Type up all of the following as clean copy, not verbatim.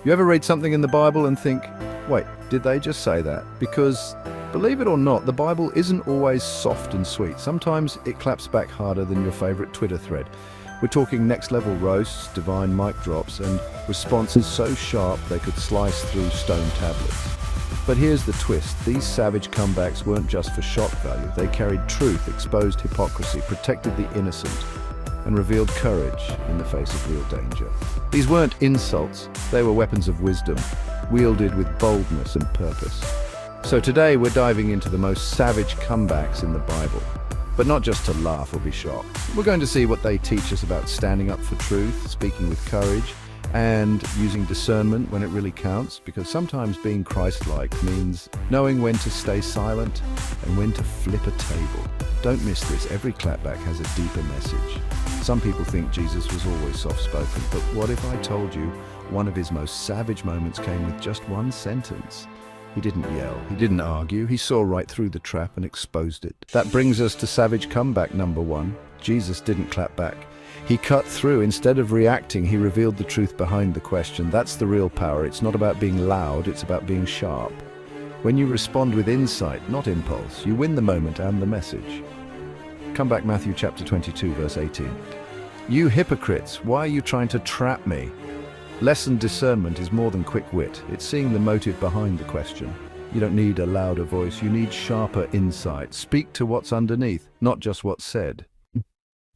You ever read something in the Bible and think, wait, did they just say that? Because, believe it or not, the Bible isn't always soft and sweet. Sometimes it claps back harder than your favorite Twitter thread. We're talking next-level roasts, divine mic drops, and responses so sharp they could slice through stone tablets. But here's the twist. These savage comebacks weren't just for shock value. They carried truth, exposed hypocrisy, protected the innocent, and revealed courage in the face of real danger. These weren't insults. They were weapons of wisdom, wielded with boldness and purpose. So today we're diving into the most savage comebacks in the Bible. But not just to laugh or be shocked. We're going to see what they teach us about standing up for truth, speaking with courage, and using discernment when it really counts, because sometimes being Christ-like means knowing when to stay silent and when to flip a table. Don't miss this. Every clapback has a deeper message. Some people think Jesus was always soft-spoken, but what if I told you one of his most savage moments came with just one sentence? He didn't yell, he didn't argue, he saw right through the trap and exposed it. That brings us to savage comeback number 1. Jesus didn't clap back. He cut through. Instead of reacting, he revealed the truth behind the question. That's the real power. It's not about being loud, it's about being sharp. When you respond with insight, not impulse, you win the moment and the message. Come back, Matthew chapter 22, verse 18. You hypocrites, why are you trying to trap me? Lesson discernment is more than quick wit. It's seeing the motive behind the question. You don't need a louder voice, you need sharper insight. Speak to what's underneath, not just what's said.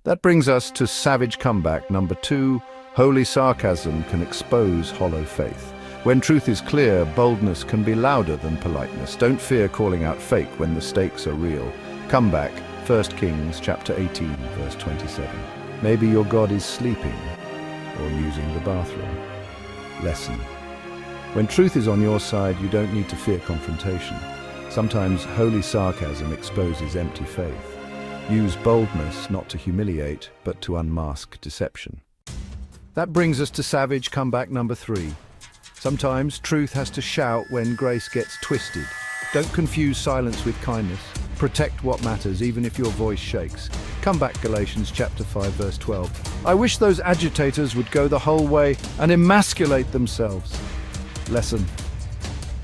That brings us to savage comeback number 2. Holy sarcasm can expose hollow faith. When truth is clear, boldness can be louder than politeness. Don't fear calling out fake when the stakes are real. Comeback, 1 Kings chapter 18, verse 27. Maybe your God is sleeping or using the bathroom. Lesson. When truth is on your side, you don't need to fear confrontation. Sometimes holy sarcasm exposes empty faith. Use boldness not to humiliate, but to unmask deception. That brings us to savage comeback number 3. Sometimes truth has to shout when grace gets twisted. Don't confuse silence with kindness. Protect what matters, even if your voice shakes. Come back, Galatians chapter 5, verse 12. I wish those agitators would go the whole way and emasculate themselves. Lesson.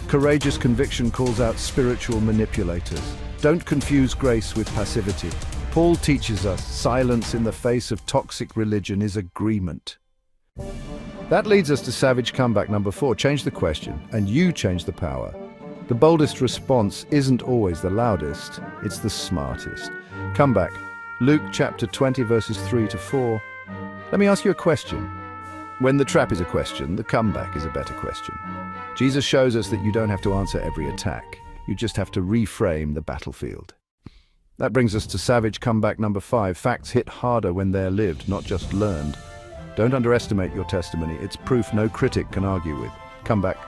Courageous conviction calls out spiritual manipulators. Don't confuse grace with passivity. Paul teaches us silence in the face of toxic religion is agreement. That leads us to savage comeback number 4. Change the question, and you change the power. The boldest response isn't always the loudest, it's the smartest. Comeback. Luke chapter 20, verses 3 to 4. Let me ask you a question. When the trap is a question, the comeback is a better question. Jesus shows us that you don't have to answer every attack. You just have to reframe the battlefield. That brings us to savage comeback number 5. Facts hit harder when they're lived, not just learned. Don't underestimate your testimony. It's proof no critic can argue with. Comeback.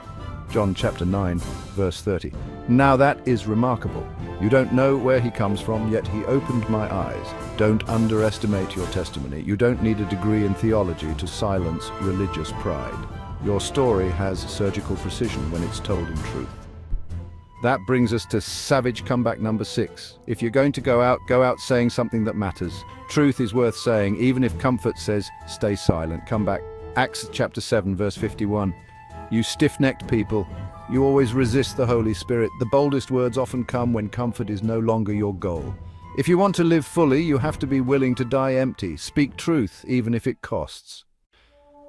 John chapter 9, verse 30. Now that is remarkable. You don't know where he comes from, yet he opened my eyes. Don't underestimate your testimony. You don't need a degree in theology to silence religious pride. Your story has surgical precision when it's told in truth. That brings us to savage comeback number 6. If you're going to go out saying something that matters. Truth is worth saying, even if comfort says, stay silent. Comeback. Acts chapter 7, verse 51. You stiff-necked people, you always resist the Holy Spirit. The boldest words often come when comfort is no longer your goal. If you want to live fully, you have to be willing to die empty. Speak truth, even if it costs.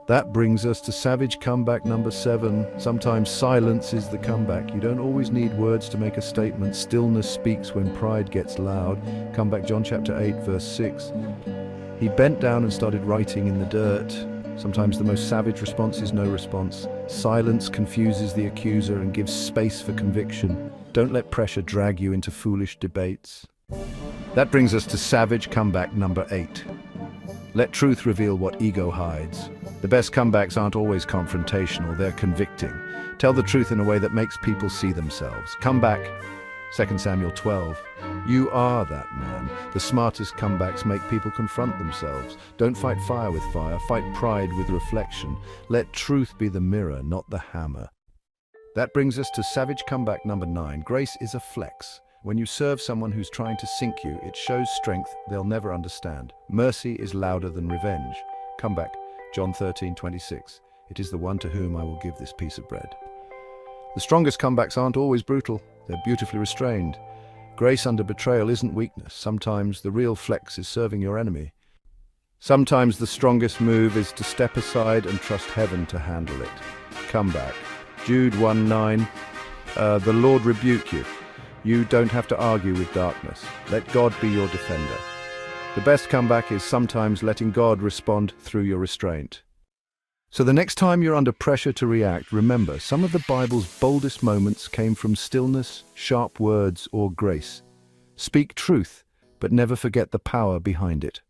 That brings us to savage comeback number 7. Sometimes silence is the comeback. You don't always need words to make a statement. Stillness speaks when pride gets loud. Comeback, John chapter 8, verse 6. He bent down and started writing in the dirt. Sometimes the most savage response is no response. Silence confuses the accuser and gives space for conviction. Don't let pressure drag you into foolish debates. That brings us to savage comeback number 8. Let truth reveal what ego hides. The best comebacks aren't always confrontational, they're convicting. Tell the truth in a way that makes people see themselves. Come back. 2 Samuel 12. You are that man. The smartest comebacks make people confront themselves. Don't fight fire with fire, fight pride with reflection. Let truth be the mirror, not the hammer. That brings us to savage comeback number 9. Grace is a flex. When you serve someone who's trying to sink you, it shows strength they'll never understand. Mercy is louder than revenge. Comeback, John 13:26. It is the one to whom I will give this piece of bread. The strongest comebacks aren't always brutal. They're beautifully restrained. Grace under betrayal isn't weakness. Sometimes the real flex is serving your enemy. Sometimes the strongest move is to step aside and trust heaven to handle it. Comeback. Jude 1:9. The Lord rebuke you. You don't have to argue with darkness. Let God be your defender. The best comeback is sometimes letting God respond through your restraint. So the next time you're under pressure to react, remember, some of the Bible's boldest moments came from stillness, sharp words, or grace. Speak truth, but never forget the power behind it.